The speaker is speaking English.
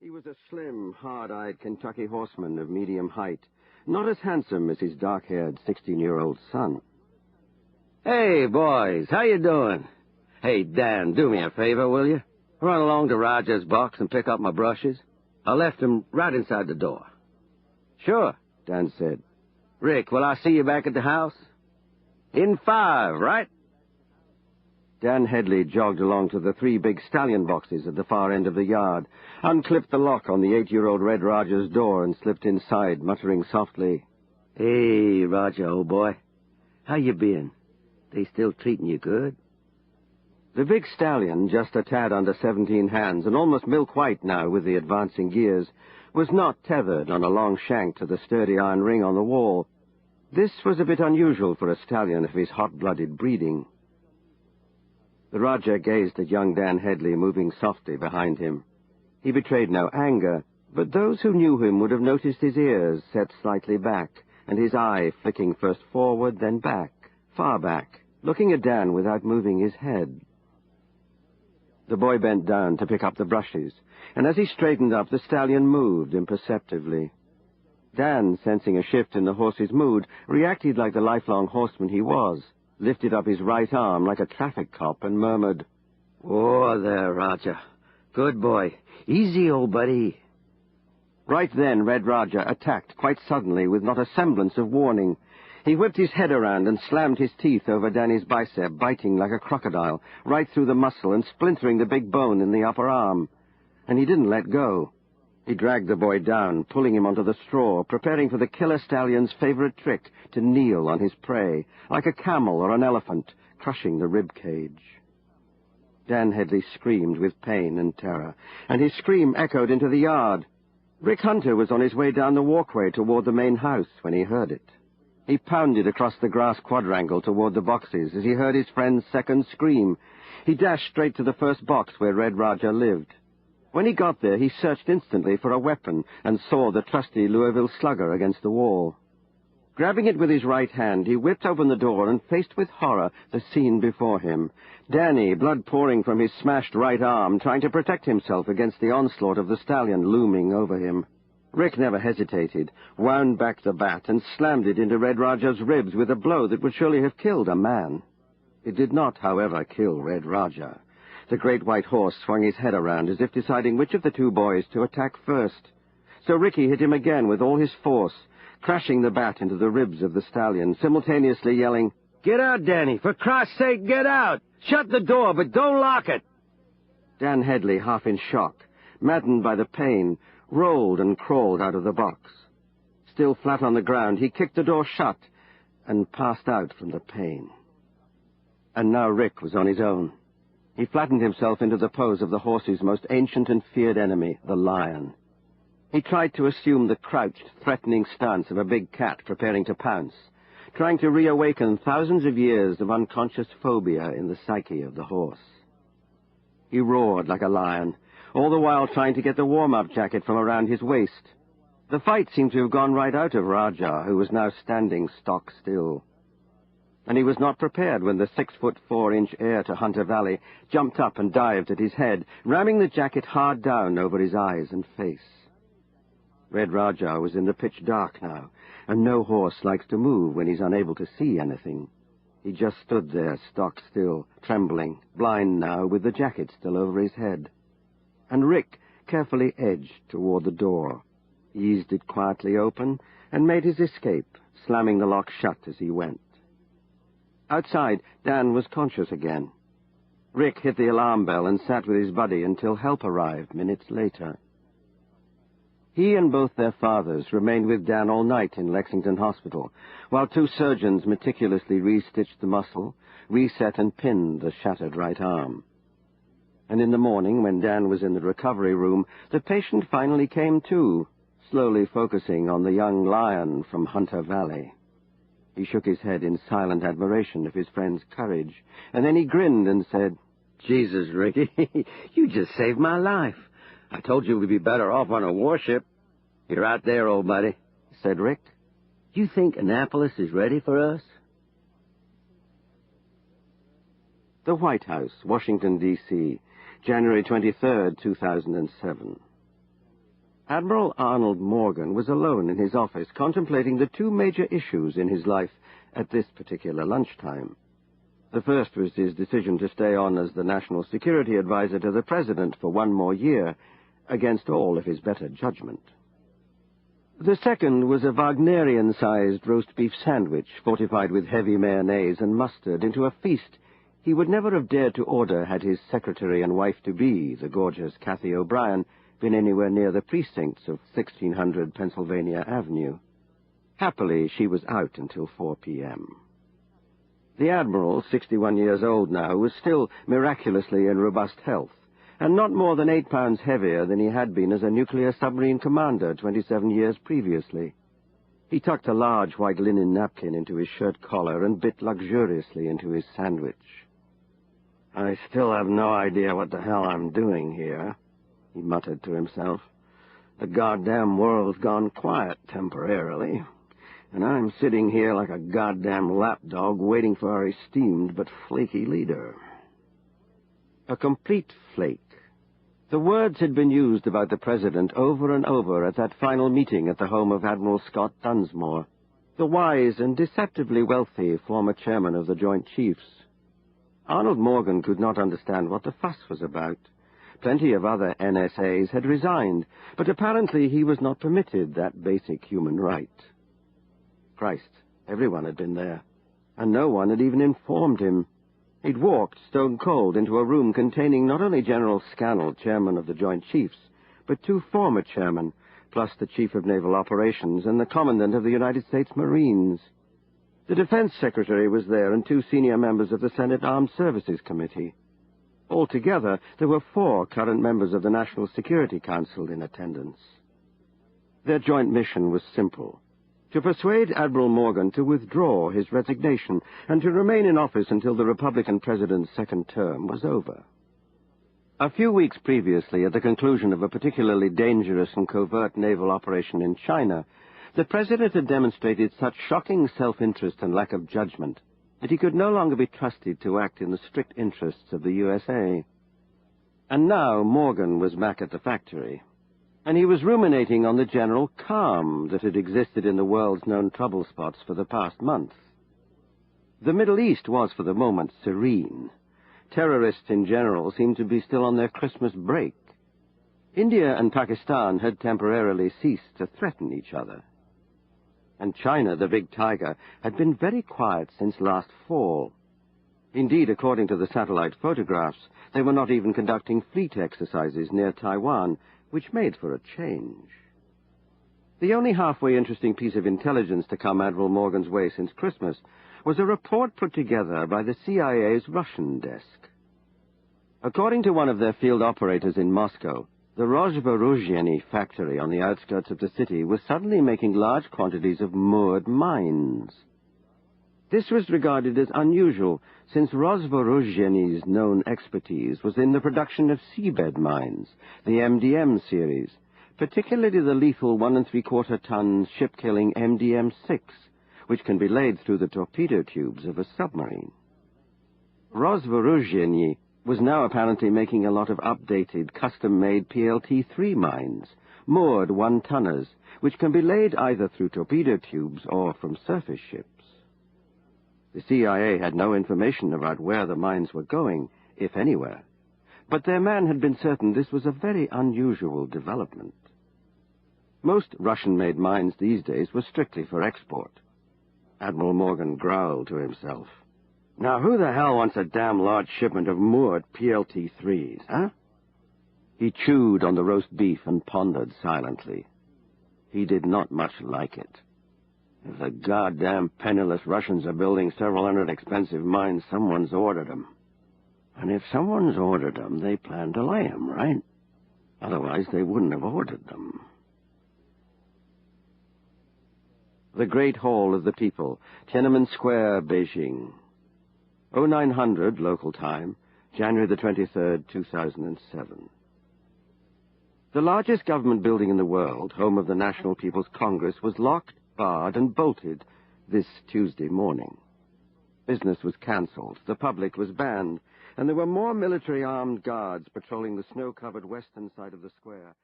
He was a slim, hard-eyed Kentucky horseman of medium height, not as handsome as his dark-haired 16-year-old son. Hey, boys, how you doing? Hey, Dan, do me a favor, will you? Run along to Roger's box and pick up my brushes. I left them right inside the door. Sure, Dan said. Rick, will I see you back at the house? In 5, right? Dan Headley jogged along to the 3 big stallion boxes at the far end of the yard, unclipped the lock on the 8-year-old Red Roger's door, and slipped inside, muttering softly, Hey, Roger, old boy. How you been? They still treating you good? The big stallion, just a tad under 17 hands, and almost milk-white now with the advancing years, was not tethered on a long shank to the sturdy iron ring on the wall. This was a bit unusual for a stallion of his hot-blooded breeding. The Roger gazed at young Dan Headley moving softly behind him. He betrayed no anger, but those who knew him would have noticed his ears set slightly back, and his eye flicking first forward, then back, far back, looking at Dan without moving his head. The boy bent down to pick up the brushes, and as he straightened up, the stallion moved imperceptibly. Dan, sensing a shift in the horse's mood, reacted like the lifelong horseman he was, lifted up his right arm like a traffic cop, and murmured, Whoa there, Roger. Good boy. Easy, old buddy. Right then, Red Roger attacked quite suddenly with not a semblance of warning. He whipped his head around and slammed his teeth over Danny's bicep, biting like a crocodile, right through the muscle and splintering the big bone in the upper arm. And he didn't let go. He dragged the boy down, pulling him onto the straw, preparing for the killer stallion's favorite trick, to kneel on his prey, like a camel or an elephant, crushing the rib cage. Dan Headley screamed with pain and terror, and his scream echoed into the yard. Rick Hunter was on his way down the walkway toward the main house when he heard it. He pounded across the grass quadrangle toward the boxes as he heard his friend's second scream. He dashed straight to the first box where Red Roger lived. When he got there, he searched instantly for a weapon and saw the trusty Louisville slugger against the wall. Grabbing it with his right hand, he whipped open the door and faced with horror the scene before him. Danny, blood pouring from his smashed right arm, trying to protect himself against the onslaught of the stallion looming over him. Rick never hesitated, wound back the bat, and slammed it into Red Roger's ribs with a blow that would surely have killed a man. It did not, however, kill Red Roger. The great white horse swung his head around as if deciding which of the 2 boys to attack first. So Ricky hit him again with all his force, crashing the bat into the ribs of the stallion, simultaneously yelling, Get out, Danny! For Christ's sake, get out! Shut the door, but don't lock it! Dan Headley, half in shock, maddened by the pain, rolled and crawled out of the box. Still flat on the ground, he kicked the door shut and passed out from the pain. And now Rick was on his own. He flattened himself into the pose of the horse's most ancient and feared enemy, the lion. He tried to assume the crouched, threatening stance of a big cat preparing to pounce, trying to reawaken thousands of years of unconscious phobia in the psyche of the horse. He roared like a lion, all the while trying to get the warm-up jacket from around his waist. The fight seemed to have gone right out of Raja, who was now standing stock still. And he was not prepared when the 6'4" heir to Hunter Valley jumped up and dived at his head, ramming the jacket hard down over his eyes and face. Red Raja was in the pitch dark now, and no horse likes to move when he's unable to see anything. He just stood there, stock still, trembling, blind now, with the jacket still over his head. And Rick carefully edged toward the door, eased it quietly open, and made his escape, slamming the lock shut as he went. Outside, Dan was conscious again. Rick hit the alarm bell and sat with his buddy until help arrived minutes later. He and both their fathers remained with Dan all night in Lexington Hospital, while 2 surgeons meticulously re-stitched the muscle, reset and pinned the shattered right arm. And in the morning, when Dan was in the recovery room, the patient finally came to, slowly focusing on the young lion from Hunter Valley. He shook his head in silent admiration of his friend's courage, and then he grinned and said, Jesus, Ricky, you just saved my life. I told you we'd be better off on a warship. You're out there, old buddy, said Rick. You think Annapolis is ready for us? The White House, Washington, D.C., January 23rd, 2007. Admiral Arnold Morgan was alone in his office, contemplating the two major issues in his life at this particular lunchtime. The first was his decision to stay on as the National Security Advisor to the President for one more year, against all of his better judgment. The second was a Wagnerian-sized roast beef sandwich, fortified with heavy mayonnaise and mustard, into a feast he would never have dared to order had his secretary and wife-to-be, the gorgeous Cathy O'Brien, been anywhere near the precincts of 1600 Pennsylvania Avenue. Happily, she was out until 4 p.m. The Admiral, 61 years old now, was still miraculously in robust health, and not more than 8 pounds heavier than he had been as a nuclear submarine commander 27 years previously. He tucked a large white linen napkin into his shirt collar and bit luxuriously into his sandwich. "I still have no idea what the hell I'm doing here," he muttered to himself. "The goddamn world's gone quiet temporarily, and I'm sitting here like a goddamn lapdog waiting for our esteemed but flaky leader." A complete flake. The words had been used about the President over and over at that final meeting at the home of Admiral Scott Dunsmore, the wise and deceptively wealthy former chairman of the Joint Chiefs. Arnold Morgan could not understand what the fuss was about. Plenty of other NSAs had resigned, but apparently he was not permitted that basic human right. Christ, everyone had been there, and no one had even informed him. He'd walked stone-cold into a room containing not only General Scannell, chairman of the Joint Chiefs, but 2 former chairmen, plus the Chief of Naval Operations and the Commandant of the United States Marines. The Defense Secretary was there and 2 senior members of the Senate Armed Services Committee. Altogether, there were 4 current members of the National Security Council in attendance. Their joint mission was simple: to persuade Admiral Morgan to withdraw his resignation and to remain in office until the Republican president's second term was over. A few weeks previously, at the conclusion of a particularly dangerous and covert naval operation in China, the president had demonstrated such shocking self-interest and lack of judgment that he could no longer be trusted to act in the strict interests of the USA. And now Morgan was back at the factory, and he was ruminating on the general calm that had existed in the world's known trouble spots for the past month. The Middle East was, for the moment, serene. Terrorists in general seemed to be still on their Christmas break. India and Pakistan had temporarily ceased to threaten each other. And China, the big tiger, had been very quiet since last fall. Indeed, according to the satellite photographs, they were not even conducting fleet exercises near Taiwan, which made for a change. The only halfway interesting piece of intelligence to come Admiral Morgan's way since Christmas was a report put together by the CIA's Russian desk. According to one of their field operators in Moscow, the Rozhvorozheny factory on the outskirts of the city was suddenly making large quantities of moored mines. This was regarded as unusual, since Rozhvorozheny's known expertise was in the production of seabed mines, the MDM series, particularly the lethal 1 3/4-ton ship-killing MDM-6, which can be laid through the torpedo tubes of a submarine. Rozhvorozheny was now apparently making a lot of updated, custom-made PLT-3 mines, moored 1-tonners, which can be laid either through torpedo tubes or from surface ships. The CIA had no information about where the mines were going, if anywhere, but their man had been certain this was a very unusual development. Most Russian-made mines these days were strictly for export. Admiral Morgan growled to himself. Now, who the hell wants a damn large shipment of moored PLT-3s, huh? He chewed on the roast beef and pondered silently. He did not much like it. If the goddamn penniless Russians are building several hundred expensive mines, someone's ordered them. And if someone's ordered them, they plan to lay them, right? Otherwise, they wouldn't have ordered them. The Great Hall of the People, Tiananmen Square, Beijing. 0900 local time, January the 23rd, 2007. The largest government building in the world, home of the National People's Congress, was locked, barred, and bolted this Tuesday morning. Business was cancelled, the public was banned, and there were more military armed guards patrolling the snow-covered western side of the square.